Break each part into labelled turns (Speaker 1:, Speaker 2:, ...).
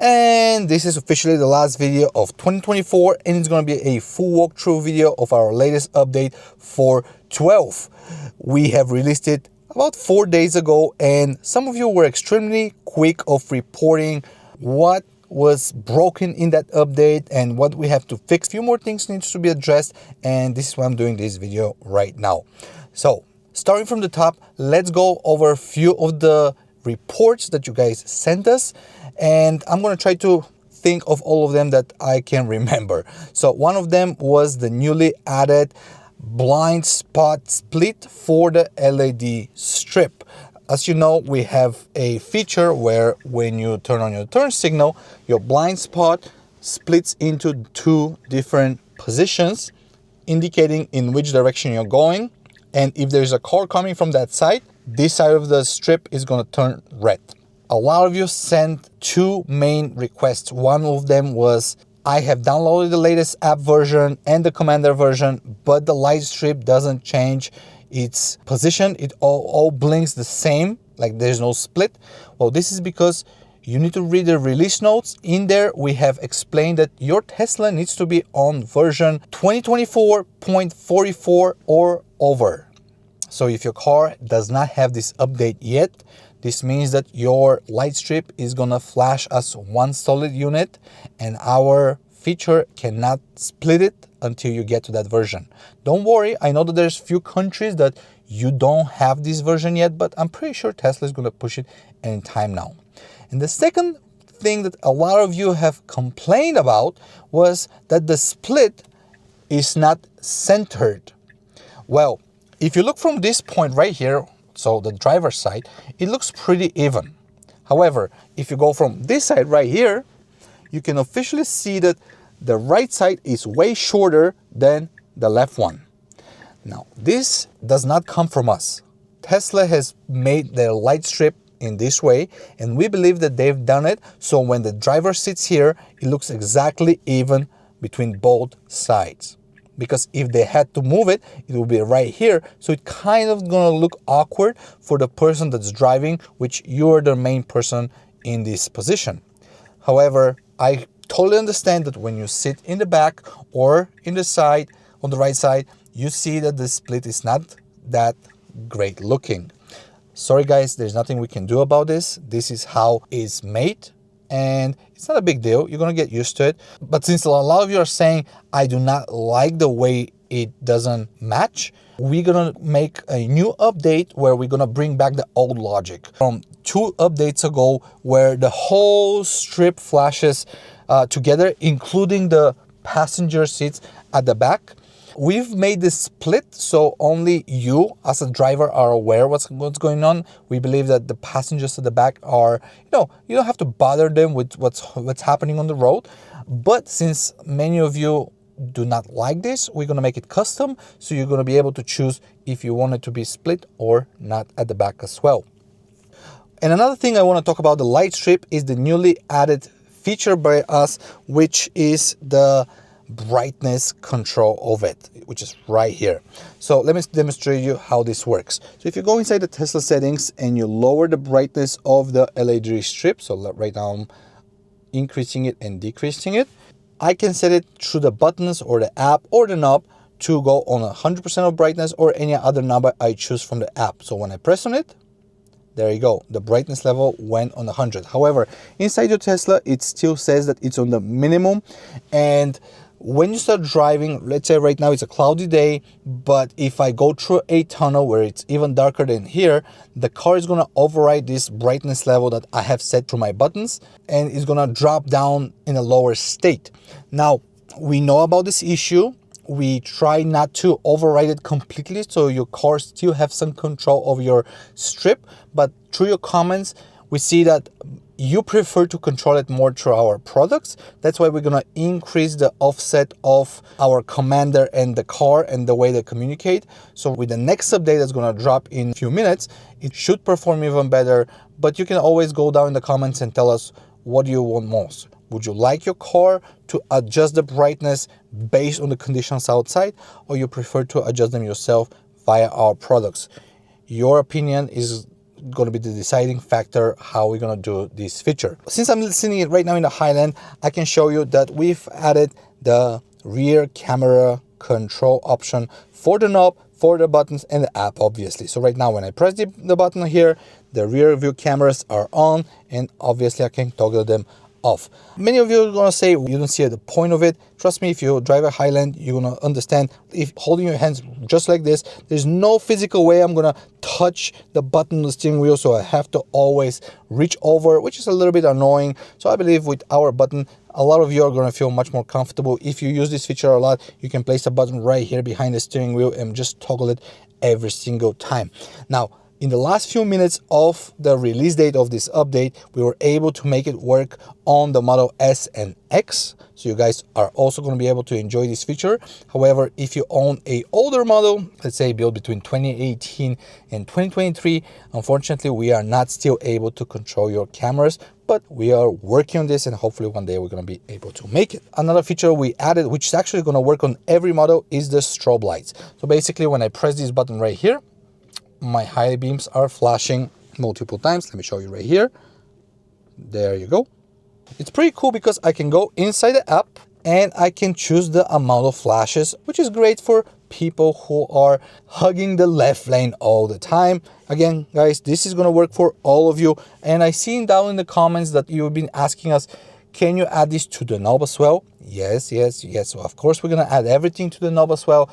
Speaker 1: And this is officially the last video of 2024, and it's going to be a full walkthrough video of our latest update for 12. We have released it about 4 days ago, and some of you were extremely quick of reporting what was broken in that update and what we have to fix. A few more things needs to be addressed, and this is why I'm doing this video right now. So starting from the top, let's go over a few of the reports that you guys sent us, and I'm going to try to think of all of them that I can remember. So one of them was the newly added blind spot split for the LED strip. As you know, we have a feature where when you turn on your turn signal, your blind spot splits into two different positions, indicating in which direction you're going. And if there's a car coming from that side, this side of the strip is going to turn red. A lot of you sent two main requests. One of them was, I have downloaded the latest app version and the Commander version, but the light strip doesn't change its position. It all blinks the same, like there's no split. Well, this is because you need to read the release notes. In there, we have explained that your Tesla needs to be on version 2024.44 or over. So if your car does not have this update yet, this means that your light strip is gonna flash as one solid unit, and our feature cannot split it until you get to that version. Don't worry, I know that there's few countries that you don't have this version yet, but I'm pretty sure Tesla is gonna push it anytime now. And the second thing that a lot of you have complained about was that the split is not centered. Well, if you look from this point right here, so the driver's side, it looks pretty even. However, if you go from this side right here, you can officially see that the right side is way shorter than the left one. Now, this does not come from us. Tesla has made their light strip in this way, and we believe that they've done it so when the driver sits here, it looks exactly even between both sides. Because if they had to move it, it will be right here. So it kind of gonna look awkward for the person that's driving, which you're the main person in this position. However, I totally understand that when you sit in the back or in the side, on the right side, you see that the split is not that great looking. Sorry guys, there's nothing we can do about this. This is how it's made, and it's not a big deal. You're gonna get used to it. But since a lot of you are saying, I do not like the way it doesn't match, we're gonna make a new update where we're gonna bring back the old logic from 2 updates ago, where the whole strip flashes together, including the passenger seats at the back. We've made this split so only you as a driver are aware what's going on. We believe that the passengers at the back are, you don't have to bother them with what's happening on the road. But since many of you do not like this, we're going to make it custom, so you're going to be able to choose if you want it to be split or not at the back as well. And another thing I want to talk about the light strip is the newly added feature by us, which is the brightness control of it, which is right here. So let me demonstrate you how this works. So if you go inside the Tesla settings and you lower the brightness of the LED strip, so right now I'm increasing it and decreasing it, I can set it through the buttons or the app or the knob to go on 100% of brightness or any other knob I choose from the app. So when I press on it, there you go, the brightness level went on 100. However, inside your Tesla, it still says that it's on the minimum. And when you start driving, let's say right now it's a cloudy day, but if I go through a tunnel where it's even darker than here, the car is going to override this brightness level that I have set through my buttons, and it's going to drop down in a lower state. Now, we know about this issue. We try not to override it completely, so your car still have some control of your strip, but through your comments, we see that you prefer to control it more through our products. That's why we're gonna increase the offset of our Commander and the car and the way they communicate. So with the next update that's gonna drop in a few minutes, it should perform even better, but you can always go down in the comments and tell us what you want most. Would you like your car to adjust the brightness based on the conditions outside, or you prefer to adjust them yourself via our products? Your opinion is going to be the deciding factor how we're going to do this feature. Since I'm sitting right now in the Highland, I can show you that we've added the rear camera control option for the knob, for the buttons, and the app, obviously. So right now when I press the button here, the rear view cameras are on, and obviously I can toggle them off. Many of you are gonna say you don't see the point of it. Trust me, if you drive a Highland, you're gonna understand. If holding your hands just like this, there's no physical way I'm gonna touch the button on the steering wheel, so I have to always reach over, which is a little bit annoying. So I believe with our button, a lot of you are gonna feel much more comfortable. If you use this feature a lot, you can place a button right here behind the steering wheel and just toggle it every single time. Now, in the last few minutes of the release date of this update, we were able to make it work on the Model S and X. So you guys are also going to be able to enjoy this feature. However, if you own a older model, let's say built between 2018 and 2023, unfortunately, we are not still able to control your cameras, but we are working on this, and hopefully one day we're going to be able to make it. Another feature we added, which is actually going to work on every model, is the strobe lights. So basically, when I press this button right here, my high beams are flashing multiple times. Let me show you right here. There you go. It's pretty cool because I can go inside the app and I can choose the amount of flashes, which is great for people who are hugging the left lane all the time. Again, guys, this is going to work for all of you. And I seen down in the comments that you've been asking us, can you add this to the knob as well? Yes. So of course, we're going to add everything to the knob as well.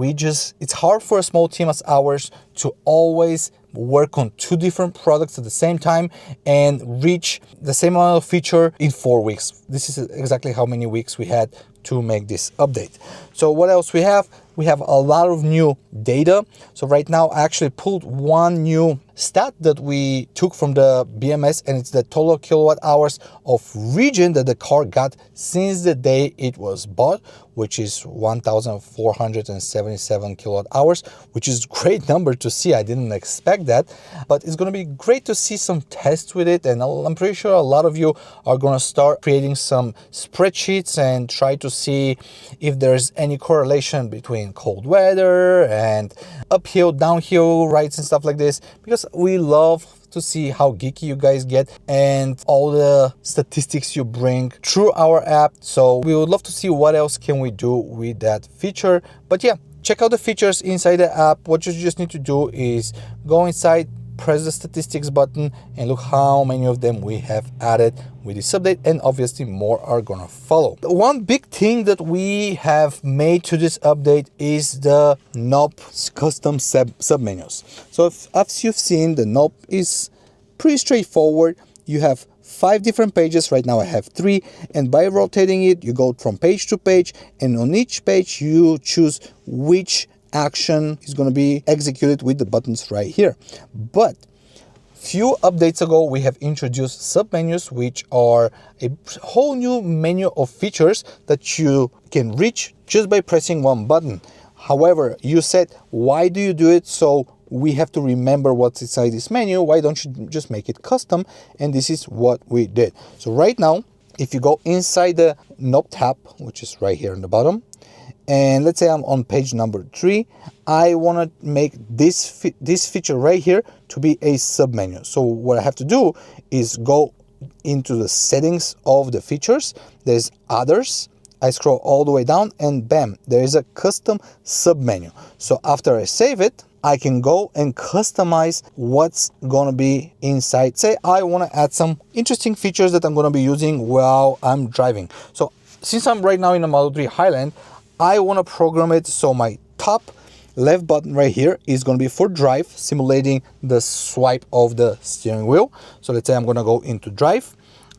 Speaker 1: It's hard for a small team as ours to always work on two different products at the same time and reach the same amount of feature in 4 weeks. This is exactly how many weeks we had to make this update. So what else we have? We have a lot of new data. So right now I actually pulled one new stat that we took from the BMS, and it's the total kilowatt hours of regen that the car got since the day it was bought, which is 1,477 kilowatt hours, which is a great number to see. I didn't expect that, but it's going to be great to see some tests with it. And I'm pretty sure a lot of you are going to start creating some spreadsheets and try to see if there's any correlation between cold weather and uphill, downhill rides and stuff like this, because we love to see how geeky you guys get and all the statistics you bring through our app. So we would love to see what else can we do with that feature. But yeah, check out the features inside the app. What you just need to do is go inside, press the statistics button, and look how many of them we have added with this update, and obviously more are gonna follow. The one big thing that we have made to this update is the knob custom submenus. So as you've seen, the knob is pretty straightforward. You have 5 different pages. Right now I have 3, and by rotating it, you go from page to page, and on each page you choose which action is going to be executed with the buttons right here. But few updates ago, we have introduced submenus, which are a whole new menu of features that you can reach just by pressing one button. However, you said, why do you do it? So we have to remember what's inside this menu. Why don't you just make it custom? And this is what we did. So right now, if you go inside the knob tab, which is right here on the bottom, and let's say I'm on page number 3, I want to make this feature right here to be a submenu. So what I have to do is go into the settings of the features. There's others. I scroll all the way down, and bam, there is a custom submenu. So after I save it, I can go and customize what's going to be inside. Say I want to add some interesting features that I'm going to be using while I'm driving. So since I'm right now in a Model 3 Highland, I want to program it so my top left button right here is going to be for drive, simulating the swipe of the steering wheel. So let's say I'm going to go into drive.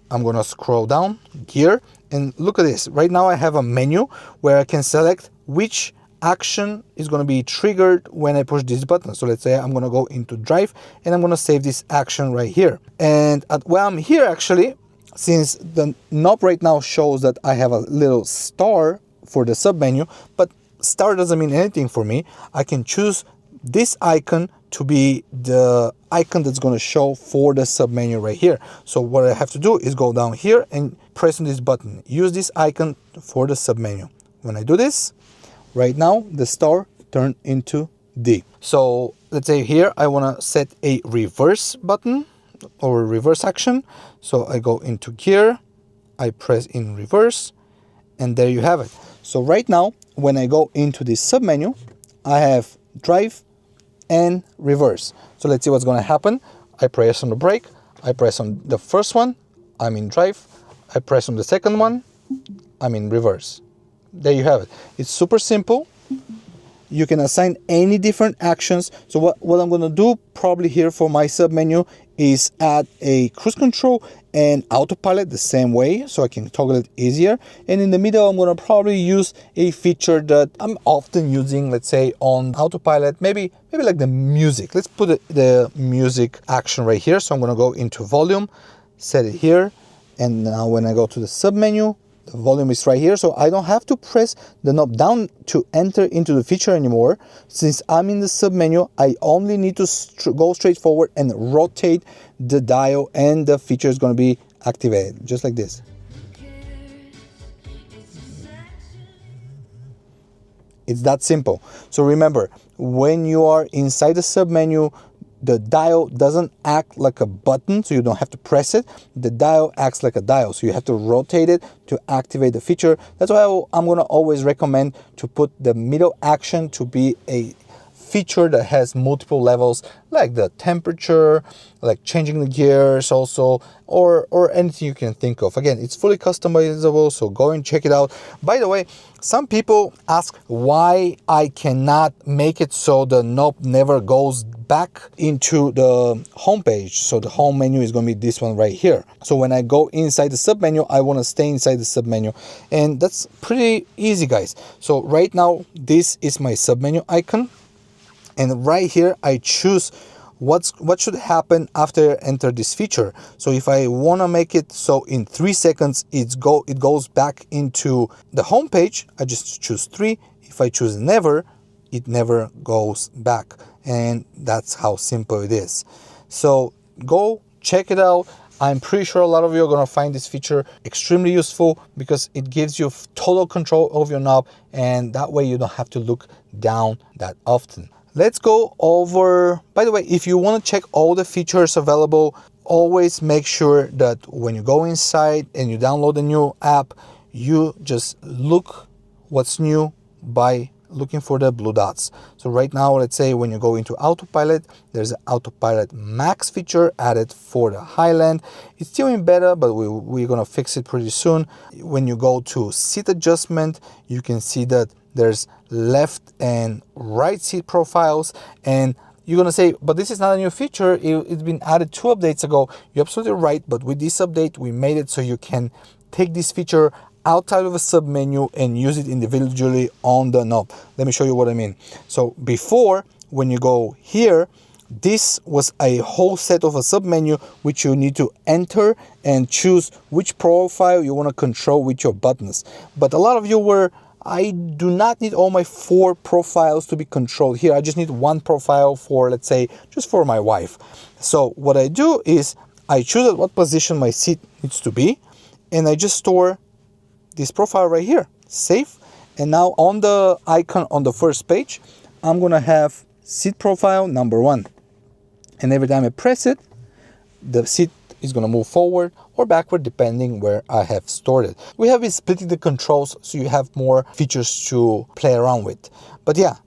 Speaker 1: I'm going to scroll down, gear, and look at this. Right now I have a menu where I can select which action is going to be triggered when I push this button. So let's say I'm going to go into drive, and I'm going to save this action right here. And while I'm here, actually, since the knob right now shows that I have a little star for the submenu, but star doesn't mean anything for me, I can choose this icon to be the icon that's going to show for the submenu right here. So what I have to do is go down here and press on this button, use this icon for the submenu. When I do this, right now the star turned into D. So let's say here I want to set a reverse button or reverse action. So I go into gear, I press in reverse, and there you have it. So right now, when I go into this submenu, I have drive and reverse. So let's see what's going to happen. I press on the brake, I press on the first one, I'm in drive, I press on the second one, I'm in reverse. There you have it. It's super simple. You can assign any different actions. So what I'm going to do probably here for my submenu is add a cruise control and autopilot the same way, so I can toggle it easier. And in the middle, I'm going to probably use a feature that I'm often using, let's say on autopilot, maybe like the music. Let's put the music action right here. So I'm going to go into volume, set it here. And now when I go to the submenu, the volume is right here, so I don't have to press the knob down to enter into the feature anymore. Since I'm in the submenu, I only need to go straight forward and rotate the dial, and the feature is going to be activated, just like this. It's that simple. So remember, when you are inside the submenu, the dial doesn't act like a button, so you don't have to press it. The dial acts like a dial, so you have to rotate it to activate the feature. That's why I'm going to always recommend to put the middle action to be a feature that has multiple levels, like the temperature, like changing the gears also, or anything you can think of. Again, it's fully customizable, so go and check it out. By the way, some people ask why I cannot make it so the knob never goes back into the home page. So the home menu is going to be this one right here. So when I go inside the submenu, I want to stay inside the submenu, and that's pretty easy, guys. So right now, this is my submenu icon. And right here, I choose what should happen after I enter this feature. So if I want to make it so in 3 seconds it goes back into the home page, I just choose 3. If I choose never, it never goes back. And that's how simple it is. So go check it out. I'm pretty sure a lot of you are going to find this feature extremely useful because it gives you total control of your knob, and that way you don't have to look down that often. Let's go over, by the way, if you want to check all the features available, always make sure that when you go inside and you download a new app, you just look what's new by looking for the blue dots. So right now, let's say when you go into autopilot, there's an autopilot max feature added for the Highland. It's still in beta, but we're going to fix it pretty soon. When you go to seat adjustment, you can see that there's left and right seat profiles, and you're gonna say, but this is not a new feature, it's been added 2 updates ago. You're absolutely right, but with this update we made it so you can take this feature outside of a submenu and use it individually on the knob. Let me show you what I mean. So before, when you go here, this was a whole set of a submenu which you need to enter and choose which profile you want to control with your buttons. But a lot of you were, I do not need all my 4 profiles to be controlled here. I just need 1 profile for, let's say, just for my wife. So what I do is I choose at what position my seat needs to be, and I just store this profile right here, save. And now on the icon on the first page, I'm going to have seat profile number 1. And every time I press it, the seat is going to move forward or backward depending where I have stored it. We have been splitting the controls so you have more features to play around with. But yeah,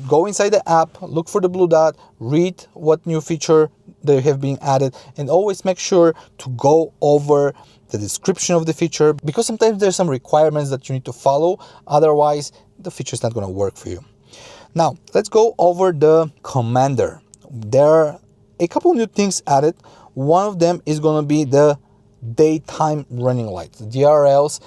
Speaker 1: go inside the app, look for the blue dot, read what new feature they have been added, and always make sure to go over the description of the feature, because sometimes there's some requirements that you need to follow, otherwise the feature is not going to work for you. Now let's go over the commander. There are a couple new things added. One of them is going to be the daytime running lights, the DRLs.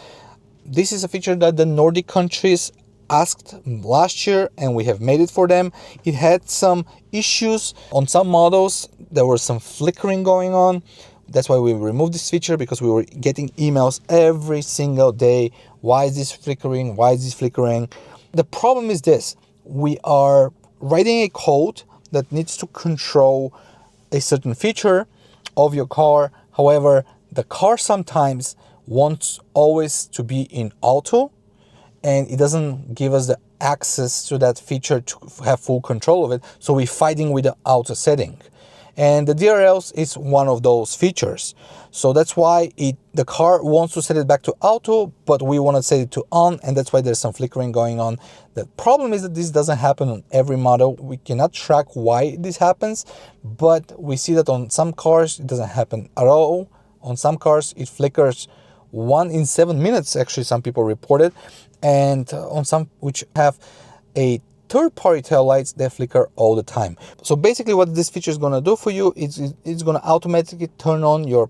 Speaker 1: This is a feature that the Nordic countries asked last year, and we have made it for them. It had some issues on some models. There was some flickering going on. That's why we removed this feature, because we were getting emails every single day. Why is this flickering? Why is this flickering? The problem is this: we are writing a code that needs to control a certain feature of your car. However, the car sometimes wants always to be in auto, and it doesn't give us the access to that feature to have full control of it. So we're fighting with the auto setting. And the DRLs is one of those features. So that's why the car wants to set it back to auto, but we want to set it to on, and that's why there's some flickering going on. The problem is that this doesn't happen on every model. We cannot track why this happens, but we see that on some cars it doesn't happen at all. On some cars it flickers 1 in 7 minutes, actually some people reported, and on some which have a third-party tail lights, they flicker all the time. So basically what this feature is going to do for you is it's going to automatically turn on your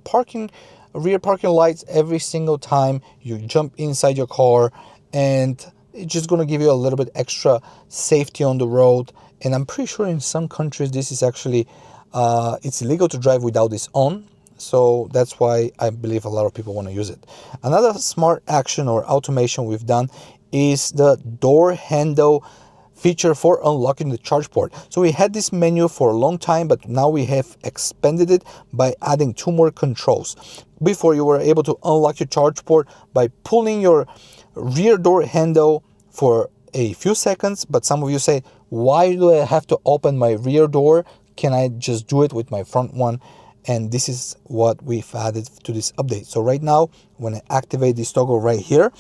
Speaker 1: rear parking lights every single time you jump inside your car, and it's just going to give you a little bit extra safety on the road. And I'm pretty sure in some countries this is actually it's illegal to drive without this on. So that's why I believe a lot of people want to use it. Another smart action or automation we've done is the door handle feature for unlocking the charge port. So we had this menu for a long time, but now we have expanded it by adding 2 more controls. Before, you were able to unlock your charge port by pulling your rear door handle for a few seconds, but some of you say, why do I have to open my rear door? Can I just do it with my front one? And this is what we've added to this update. So right now, when I activate this toggle right here,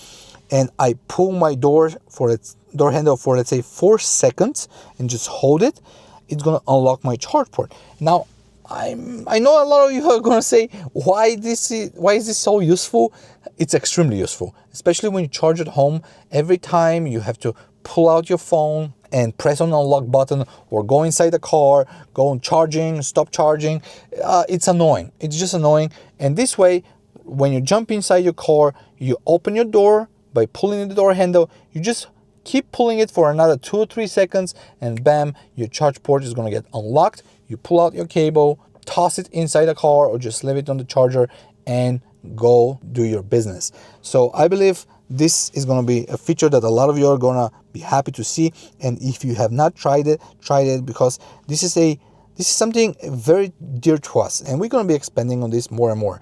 Speaker 1: and I pull my door handle for, let's say, 4 seconds and just hold it, it's gonna unlock my charge port. Now, I know a lot of you are gonna say, why is this so useful? It's extremely useful, especially when you charge at home. Every time you have to pull out your phone and press on the unlock button, or go inside the car, go on charging, stop charging. It's annoying. It's just annoying. And this way, when you jump inside your car, you open your door by pulling the door handle. You just keep pulling it for another 2 or 3 seconds, and bam, your charge port is going to get unlocked. You pull out your cable, toss it inside the car, or just leave it on the charger and go do your business. So I believe this is going to be a feature that a lot of you are going to be happy to see. And if you have not tried it, because this is something very dear to us, and we're going to be expanding on this more and more.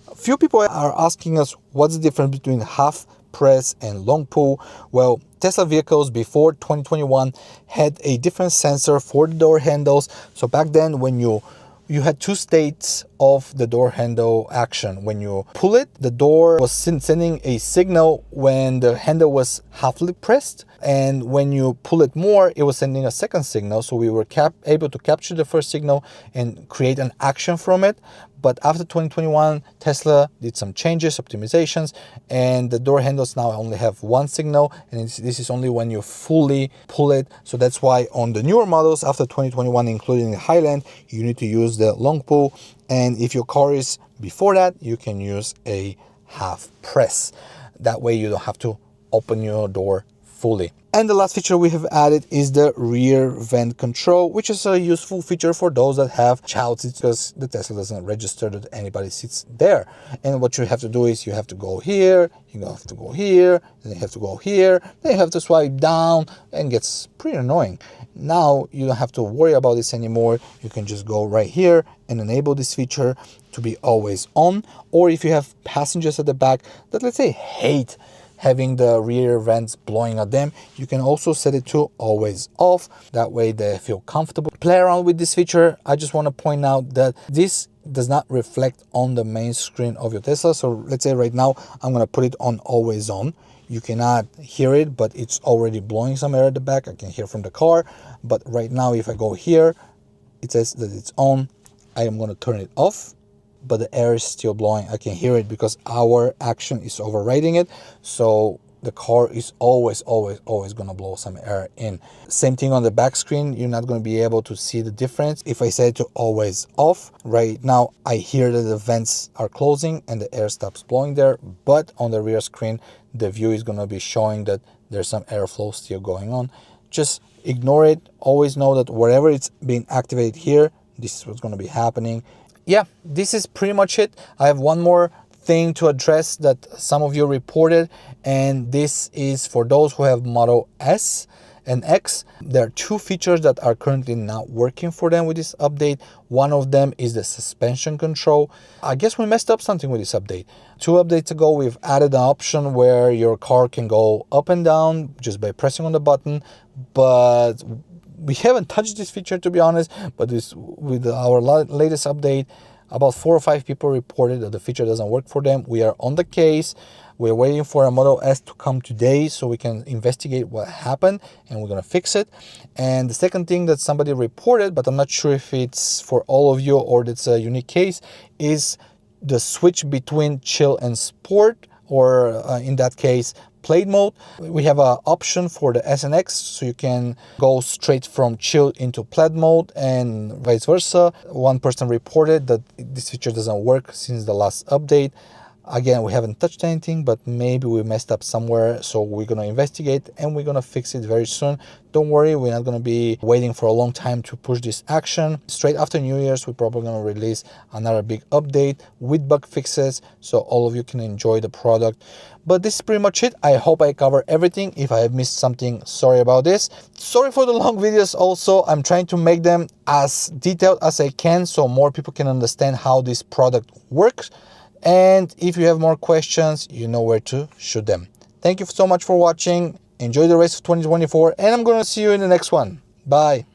Speaker 1: A few people are asking us, what's the difference between half press and long pull? Well, Tesla vehicles before 2021 had a different sensor for the door handles. So back then, when you had 2 states of the door handle action. When you pull it, the door was sending a signal when the handle was halfly pressed, and when you pull it more, it was sending a second signal. So we were able to capture the first signal and create an action from it. But after 2021, Tesla did some changes, optimizations, and the door handles now only have 1 signal, and this is only when you fully pull it. So that's why on the newer models after 2021, including the Highland, you need to use the long pull. And if your car is before that, you can use a half press. That way you don't have to open your door fully. And the last feature we have added is the rear vent control, which is a useful feature for those that have child seats, because the Tesla doesn't register that anybody sits there. And what you have to do is you have to go here, you have to go here, then you have to go here, then you have to swipe down, and it gets pretty annoying. Now you don't have to worry about this anymore. You can just go right here and enable this feature to be always on. Or if you have passengers at the back that, let's say, hate having the rear vents blowing at them, you can also set it to always off. That way they feel comfortable. Play around with this feature. I just want to point out that this does not reflect on the main screen of your Tesla. So let's say right now I'm going to put it on always on. You cannot hear it, but it's already blowing some air at the back. I can hear from the car. But right now, if I go here, it says that it's on. I am going to turn it off, but the air is still blowing. I can hear it because our action is overriding it. So the car is always going to blow some air in. Same thing on the back screen. You're not going to be able to see the difference. If I set it to always off, right now I hear that the vents are closing and the air stops blowing there. But on the rear screen, the view is going to be showing that there's some airflow still going on. Just ignore it. Always know that wherever it's being activated here, this is what's going to be happening. Yeah, this is pretty much it. I have one more thing to address that some of you reported, and this is for those who have Model S and X. There are two features that are currently not working for them with this update. One of them is the suspension control. I guess we messed up something with this update. 2 updates ago, we've added an option where your car can go up and down just by pressing on the button, but we haven't touched this feature, to be honest. But with our latest update, about 4 or 5 people reported that the feature doesn't work for them. We are on the case. We're waiting for a Model S to come today so we can investigate what happened, and we're going to fix it. And the second thing that somebody reported, but I'm not sure if it's for all of you or it's a unique case, is the switch between chill and sport, or in that case, plate mode. We have an option for the S and X, so you can go straight from chill into plaid mode and vice versa. One person reported that this feature doesn't work since the last update. Again, we haven't touched anything, but maybe we messed up somewhere, so we're going to investigate and we're going to fix it very soon. Don't worry, we're not going to be waiting for a long time to push this action. Straight after New Year's, we're probably going to release another big update with bug fixes so all of you can enjoy the product. But this is pretty much it. I hope I covered everything. If I have missed something, sorry about this. Sorry for the long videos also. I'm trying to make them as detailed as I can so more people can understand how this product works. And if you have more questions, you know where to shoot them. Thank you so much for watching. Enjoy the rest of 2024, and I'm going to see you in the next one. Bye.